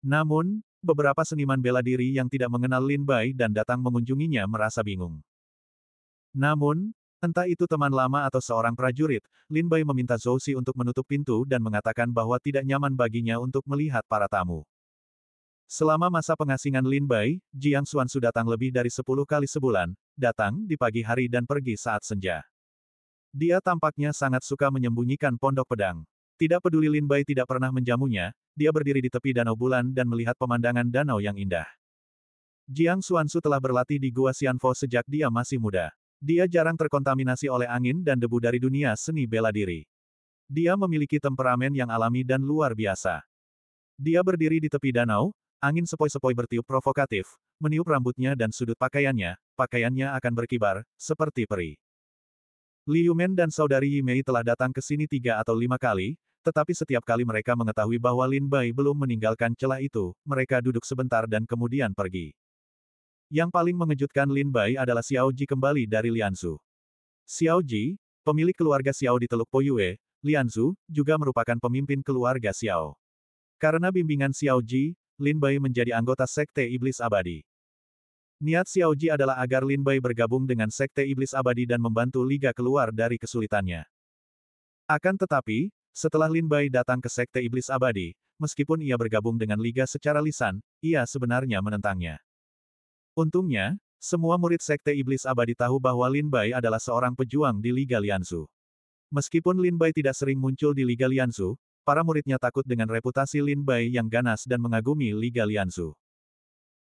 Namun, beberapa seniman bela diri yang tidak mengenal Lin Bai dan datang mengunjunginya merasa bingung. Namun, entah itu teman lama atau seorang prajurit, Lin Bai meminta Zhou Xi untuk menutup pintu dan mengatakan bahwa tidak nyaman baginya untuk melihat para tamu. Selama masa pengasingan Lin Bai, Jiang Xuansu datang lebih dari 10 kali sebulan, datang di pagi hari dan pergi saat senja. Dia tampaknya sangat suka menyembunyikan pondok pedang. Tidak peduli Lin Bai tidak pernah menjamunya, dia berdiri di tepi danau bulan dan melihat pemandangan danau yang indah. Jiang Xuansu telah berlatih di Gua Xianfo sejak dia masih muda. Dia jarang terkontaminasi oleh angin dan debu dari dunia seni bela diri. Dia memiliki temperamen yang alami dan luar biasa. Dia berdiri di tepi danau, angin sepoi-sepoi bertiup provokatif, meniup rambutnya dan sudut pakaiannya akan berkibar, seperti peri. Li Yumen dan saudari Yi Mei telah datang ke sini 3 atau 5 kali, tetapi setiap kali mereka mengetahui bahwa Lin Bai belum meninggalkan celah itu, mereka duduk sebentar dan kemudian pergi. Yang paling mengejutkan Lin Bai adalah Xiao Ji kembali dari Lianzhou. Xiao Ji, pemilik keluarga Xiao di Teluk Poyue, Lianzhou, juga merupakan pemimpin keluarga Xiao. Karena bimbingan Xiao Ji, Lin Bai menjadi anggota Sekte Iblis Abadi. Niat Xiao Ji adalah agar Lin Bai bergabung dengan Sekte Iblis Abadi dan membantu Liga keluar dari kesulitannya. Akan tetapi, setelah Lin Bai datang ke Sekte Iblis Abadi, meskipun ia bergabung dengan Liga secara lisan, ia sebenarnya menentangnya. Untungnya, semua murid Sekte Iblis Abadi tahu bahwa Lin Bai adalah seorang pejuang di Liga Lianzhou. Meskipun Lin Bai tidak sering muncul di Liga Lianzhou, para muridnya takut dengan reputasi Lin Bai yang ganas dan mengagumi Liga Lianzhou.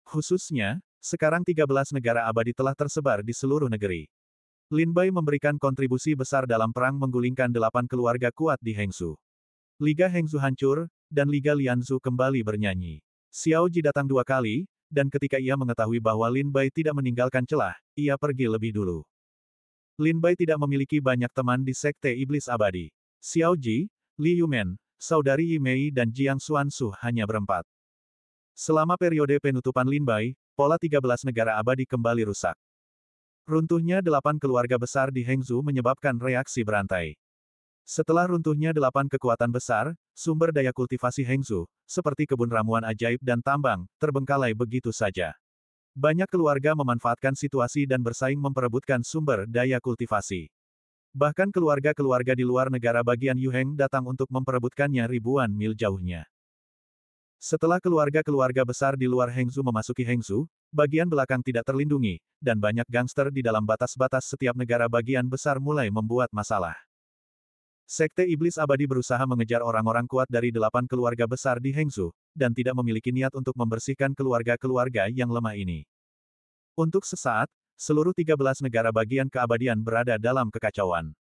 Khususnya, sekarang 13 negara abadi telah tersebar di seluruh negeri. Lin Bai memberikan kontribusi besar dalam perang menggulingkan 8 keluarga kuat di Hengsu. Liga Hengsu hancur, dan Liga Lianzhou kembali bernyanyi. Xiao Ji datang 2 kali, dan ketika ia mengetahui bahwa Lin Bai tidak meninggalkan celah, ia pergi lebih dulu. Lin Bai tidak memiliki banyak teman di Sekte Iblis Abadi. Xiao Ji, Li Yumen, saudari Yi Mei dan Jiang Xuansu hanya berempat. Selama periode penutupan Lin Bai, pola 13 negara abadi kembali rusak. Runtuhnya 8 keluarga besar di Hengzhou menyebabkan reaksi berantai. Setelah runtuhnya 8 kekuatan besar, sumber daya kultivasi Hengzhou, seperti kebun ramuan ajaib dan tambang, terbengkalai begitu saja. Banyak keluarga memanfaatkan situasi dan bersaing memperebutkan sumber daya kultivasi. Bahkan keluarga-keluarga di luar negara bagian Yuheng datang untuk memperebutkannya ribuan mil jauhnya. Setelah keluarga-keluarga besar di luar Hengzhou memasuki Hengzhou, bagian belakang tidak terlindungi, dan banyak gangster di dalam batas-batas setiap negara bagian besar mulai membuat masalah. Sekte Iblis Abadi berusaha mengejar orang-orang kuat dari 8 keluarga besar di Hengzhou, dan tidak memiliki niat untuk membersihkan keluarga-keluarga yang lemah ini. Untuk sesaat, seluruh 13 negara bagian keabadian berada dalam kekacauan.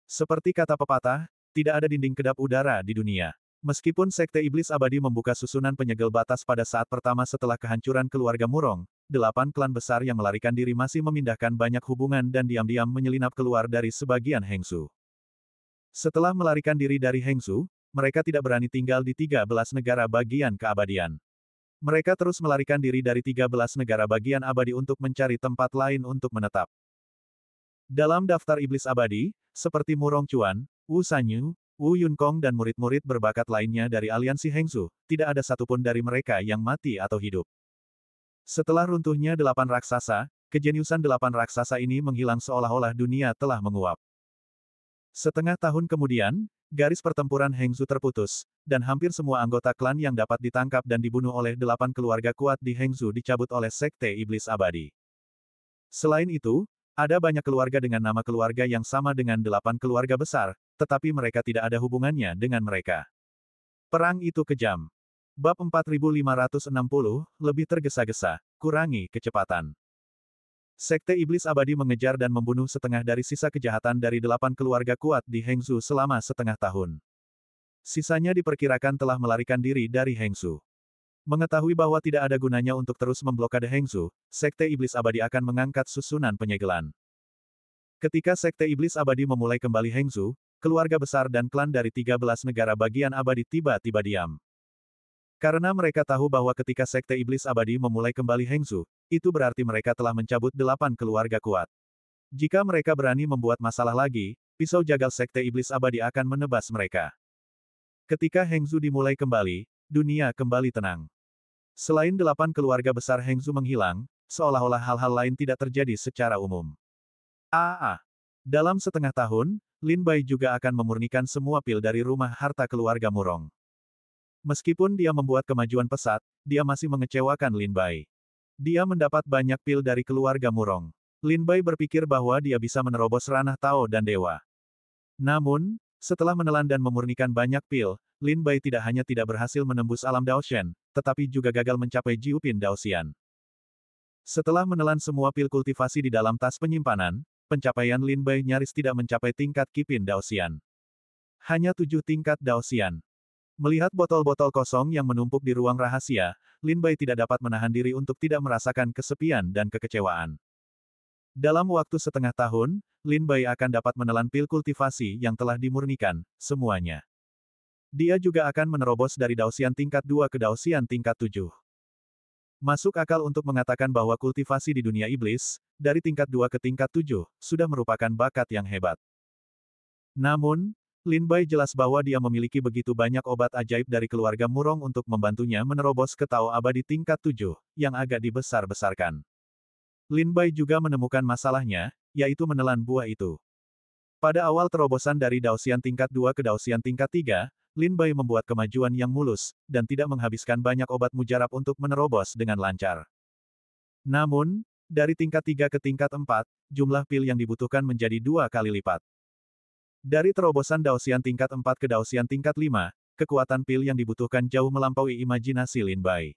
Seperti kata pepatah, tidak ada dinding kedap udara di dunia. Meskipun Sekte Iblis Abadi membuka susunan penyegel batas pada saat pertama setelah kehancuran keluarga Murong, 8 klan besar yang melarikan diri masih memindahkan banyak hubungan dan diam-diam menyelinap keluar dari sebagian Hengzhou. Setelah melarikan diri dari Hengzhou, mereka tidak berani tinggal di 13 negara bagian keabadian. Mereka terus melarikan diri dari 13 negara bagian abadi untuk mencari tempat lain untuk menetap. Dalam daftar Iblis Abadi, seperti Murong Chuan, Wu Sanyu, Wu Yunkong dan murid-murid berbakat lainnya dari aliansi Hengzhou, tidak ada satupun dari mereka yang mati atau hidup. Setelah runtuhnya 8 raksasa, kejeniusan 8 raksasa ini menghilang seolah-olah dunia telah menguap. Setengah tahun kemudian, garis pertempuran Hengzhou terputus, dan hampir semua anggota klan yang dapat ditangkap dan dibunuh oleh 8 keluarga kuat di Hengzhou dicabut oleh Sekte Iblis Abadi. Selain itu, ada banyak keluarga dengan nama keluarga yang sama dengan 8 keluarga besar, tetapi mereka tidak ada hubungannya dengan mereka. Perang itu kejam. Bab 4560, lebih tergesa-gesa, kurangi kecepatan. Sekte Iblis Abadi mengejar dan membunuh setengah dari sisa kejahatan dari 8 keluarga kuat di Hengzhou selama setengah tahun. Sisanya diperkirakan telah melarikan diri dari Hengzhou. Mengetahui bahwa tidak ada gunanya untuk terus memblokade Hengzhou, Sekte Iblis Abadi akan mengangkat susunan penyegelan. Ketika Sekte Iblis Abadi memulai kembali Hengzhou, keluarga besar dan klan dari 13 negara bagian abadi tiba-tiba diam. Karena mereka tahu bahwa ketika Sekte Iblis Abadi memulai kembali Hengsu, itu berarti mereka telah mencabut 8 keluarga kuat. Jika mereka berani membuat masalah lagi, pisau jagal Sekte Iblis Abadi akan menebas mereka. Ketika Hengsu dimulai kembali, dunia kembali tenang. Selain 8 keluarga besar Hengsu menghilang, seolah-olah hal-hal lain tidak terjadi secara umum. Dalam setengah tahun, Lin Bai juga akan memurnikan semua pil dari rumah harta keluarga Murong. Meskipun dia membuat kemajuan pesat, dia masih mengecewakan Lin Bai. Dia mendapat banyak pil dari keluarga Murong. Lin Bai berpikir bahwa dia bisa menerobos ranah Tao dan Dewa. Namun, setelah menelan dan memurnikan banyak pil, Lin Bai tidak hanya tidak berhasil menembus alam Daoshen, tetapi juga gagal mencapai Jiupin Daoxian. Setelah menelan semua pil kultivasi di dalam tas penyimpanan, pencapaian Lin Bai nyaris tidak mencapai tingkat Qipin Daoxian. Hanya 7 tingkat Daoxian. Melihat botol-botol kosong yang menumpuk di ruang rahasia, Lin Bai tidak dapat menahan diri untuk tidak merasakan kesepian dan kekecewaan. Dalam waktu setengah tahun, Lin Bai akan dapat menelan pil kultivasi yang telah dimurnikan, semuanya. Dia juga akan menerobos dari Daoxian tingkat 2 ke Daoxian tingkat 7. Masuk akal untuk mengatakan bahwa kultivasi di dunia iblis, dari tingkat 2 ke tingkat 7, sudah merupakan bakat yang hebat. Namun, Lin Bai jelas bahwa dia memiliki begitu banyak obat ajaib dari keluarga Murong untuk membantunya menerobos ke Tao Abadi tingkat 7, yang agak dibesar-besarkan. Lin Bai juga menemukan masalahnya, yaitu menelan buah itu. Pada awal terobosan dari Daoxian tingkat 2 ke Daoxian tingkat 3, Lin Bai membuat kemajuan yang mulus, dan tidak menghabiskan banyak obat mujarab untuk menerobos dengan lancar. Namun, dari tingkat 3 ke tingkat 4, jumlah pil yang dibutuhkan menjadi 2 kali lipat. Dari terobosan Daoxian tingkat 4 ke Daoxian tingkat 5, kekuatan pil yang dibutuhkan jauh melampaui imajinasi Lin Bai.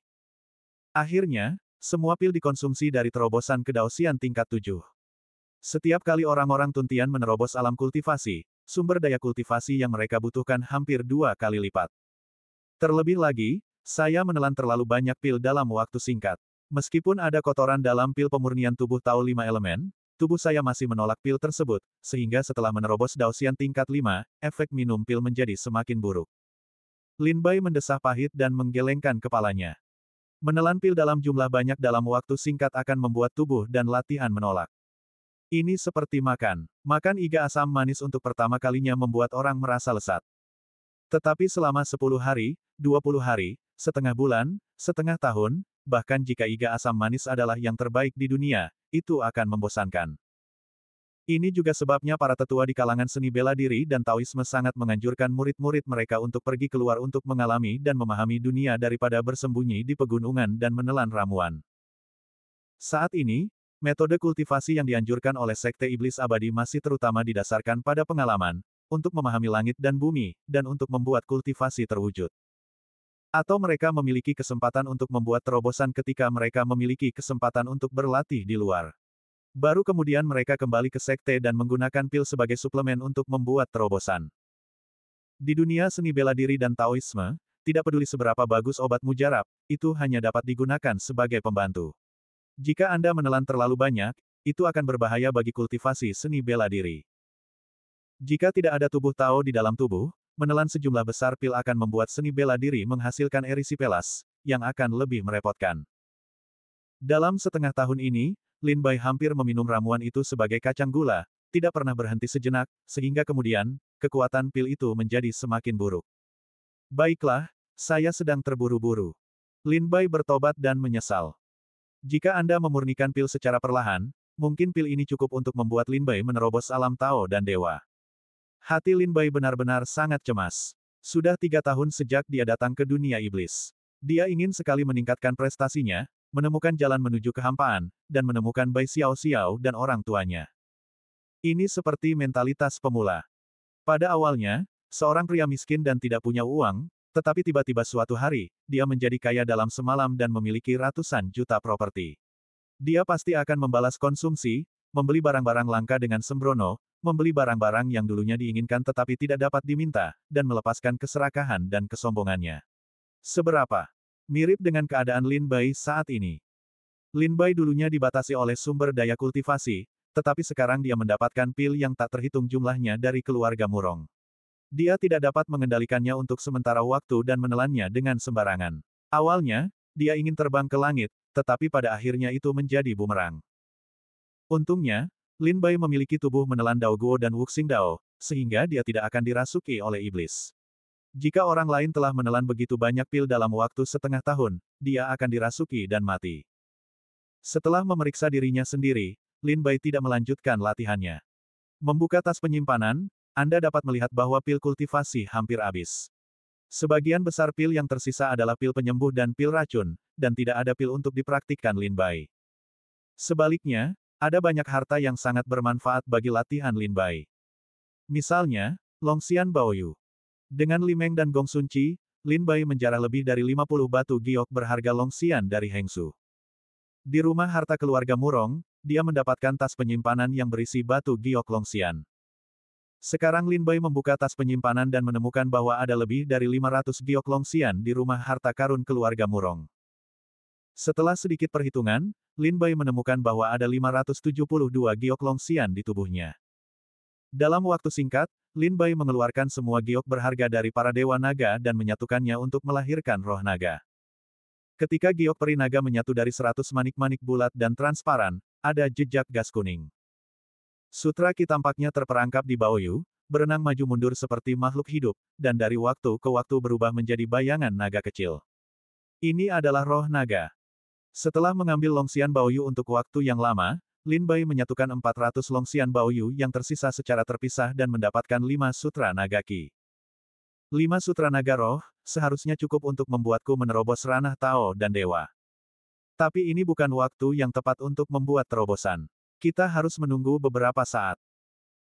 Akhirnya, semua pil dikonsumsi dari terobosan ke Daoxian tingkat 7. Setiap kali orang-orang Tuntian menerobos alam kultivasi, sumber daya kultivasi yang mereka butuhkan hampir 2 kali lipat. Terlebih lagi, saya menelan terlalu banyak pil dalam waktu singkat. Meskipun ada kotoran dalam pil pemurnian tubuh Tao 5 elemen, tubuh saya masih menolak pil tersebut, sehingga setelah menerobos Daoxian tingkat 5, efek minum pil menjadi semakin buruk. Lin Bai mendesah pahit dan menggelengkan kepalanya. Menelan pil dalam jumlah banyak dalam waktu singkat akan membuat tubuh dan latihan menolak. Ini seperti makan. Makan iga asam manis untuk pertama kalinya membuat orang merasa lesat. Tetapi selama 10 hari, 20 hari, setengah bulan, setengah tahun, bahkan jika iga asam manis adalah yang terbaik di dunia, itu akan membosankan. Ini juga sebabnya para tetua di kalangan seni bela diri dan Taoisme sangat menganjurkan murid-murid mereka untuk pergi keluar untuk mengalami dan memahami dunia daripada bersembunyi di pegunungan dan menelan ramuan. Saat ini, metode kultivasi yang dianjurkan oleh Sekte Iblis Abadi masih terutama didasarkan pada pengalaman, untuk memahami langit dan bumi, dan untuk membuat kultivasi terwujud. Atau mereka memiliki kesempatan untuk membuat terobosan ketika mereka memiliki kesempatan untuk berlatih di luar. Baru kemudian mereka kembali ke sekte dan menggunakan pil sebagai suplemen untuk membuat terobosan. Di dunia seni bela diri dan Taoisme, tidak peduli seberapa bagus obat mujarab, itu hanya dapat digunakan sebagai pembantu. Jika Anda menelan terlalu banyak, itu akan berbahaya bagi kultivasi seni bela diri. Jika tidak ada tubuh Tao di dalam tubuh, menelan sejumlah besar pil akan membuat seni bela diri menghasilkan erisipelas, yang akan lebih merepotkan. Dalam setengah tahun ini, Lin Bai hampir meminum ramuan itu sebagai kacang gula, tidak pernah berhenti sejenak, sehingga kemudian, kekuatan pil itu menjadi semakin buruk. Baiklah, saya sedang terburu-buru. Lin Bai bertobat dan menyesal. Jika Anda memurnikan pil secara perlahan, mungkin pil ini cukup untuk membuat Lin Bai menerobos alam Tao dan Dewa. Hati Lin Bai benar-benar sangat cemas. Sudah 3 tahun sejak dia datang ke dunia iblis. Dia ingin sekali meningkatkan prestasinya, menemukan jalan menuju kehampaan, dan menemukan Bai Xiao Xiao dan orang tuanya. Ini seperti mentalitas pemula. Pada awalnya, seorang pria miskin dan tidak punya uang, tetapi tiba-tiba suatu hari, dia menjadi kaya dalam semalam dan memiliki ratusan juta properti. Dia pasti akan membalas konsumsi, membeli barang-barang langka dengan sembrono, membeli barang-barang yang dulunya diinginkan tetapi tidak dapat diminta, dan melepaskan keserakahan dan kesombongannya. Seberapa mirip dengan keadaan Lin Bai saat ini. Lin Bai dulunya dibatasi oleh sumber daya kultivasi, tetapi sekarang dia mendapatkan pil yang tak terhitung jumlahnya dari keluarga Murong. Dia tidak dapat mengendalikannya untuk sementara waktu dan menelannya dengan sembarangan. Awalnya, dia ingin terbang ke langit, tetapi pada akhirnya itu menjadi bumerang. Untungnya, Lin Bai memiliki tubuh menelan Dao Guo dan Wuxing Dao, sehingga dia tidak akan dirasuki oleh iblis. Jika orang lain telah menelan begitu banyak pil dalam waktu setengah tahun, dia akan dirasuki dan mati. Setelah memeriksa dirinya sendiri, Lin Bai tidak melanjutkan latihannya. Membuka tas penyimpanan, Anda dapat melihat bahwa pil kultivasi hampir habis. Sebagian besar pil yang tersisa adalah pil penyembuh dan pil racun, dan tidak ada pil untuk dipraktikkan Lin Bai. Sebaliknya, ada banyak harta yang sangat bermanfaat bagi latihan Lin Bai. Misalnya, Longxian Baoyu. Dengan Limeng dan Gong Sun Chi, Lin Bai menjarah lebih dari 50 batu giok berharga Longxian dari Hengsu. Di rumah harta keluarga Murong, dia mendapatkan tas penyimpanan yang berisi batu giok Longxian. Sekarang Lin Bai membuka tas penyimpanan dan menemukan bahwa ada lebih dari 500 giok Longxian di rumah harta karun keluarga Murong. Setelah sedikit perhitungan, Lin Bai menemukan bahwa ada 572 giok Longxian di tubuhnya. Dalam waktu singkat, Lin Bai mengeluarkan semua giok berharga dari para dewa naga dan menyatukannya untuk melahirkan roh naga. Ketika giok peri naga menyatu dari 100 manik-manik bulat dan transparan, ada jejak gas kuning. Sutra Ki tampaknya terperangkap di Baoyu, berenang maju mundur seperti makhluk hidup, dan dari waktu ke waktu berubah menjadi bayangan naga kecil. Ini adalah roh naga. Setelah mengambil Longxian Baoyu untuk waktu yang lama, Lin Bai menyatukan 400 Longxian Baoyu yang tersisa secara terpisah dan mendapatkan 5 Sutra Naga Ki. 5 Sutra Naga Roh, seharusnya cukup untuk membuatku menerobos ranah Tao dan Dewa. Tapi ini bukan waktu yang tepat untuk membuat terobosan. Kita harus menunggu beberapa saat.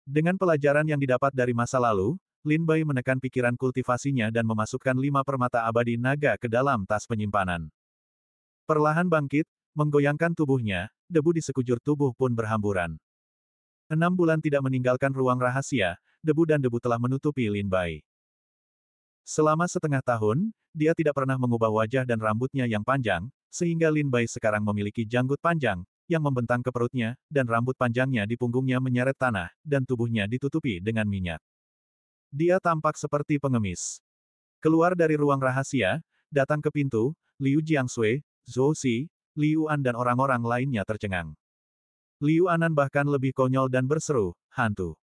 Dengan pelajaran yang didapat dari masa lalu, Lin Bai menekan pikiran kultivasinya dan memasukkan 5 permata abadi naga ke dalam tas penyimpanan. Perlahan bangkit, menggoyangkan tubuhnya, debu di sekujur tubuh pun berhamburan. 6 bulan tidak meninggalkan ruang rahasia, debu dan debu telah menutupi Lin Bai. Selama setengah tahun, dia tidak pernah mengubah wajah dan rambutnya yang panjang, sehingga Lin Bai sekarang memiliki janggut panjang, yang membentang ke perutnya, dan rambut panjangnya di punggungnya menyeret tanah, dan tubuhnya ditutupi dengan minyak. Dia tampak seperti pengemis. Keluar dari ruang rahasia, datang ke pintu, Liu Jiangsui, Zhou Xi, Liu An dan orang-orang lainnya tercengang. Liu Anan bahkan lebih konyol dan berseru, hantu.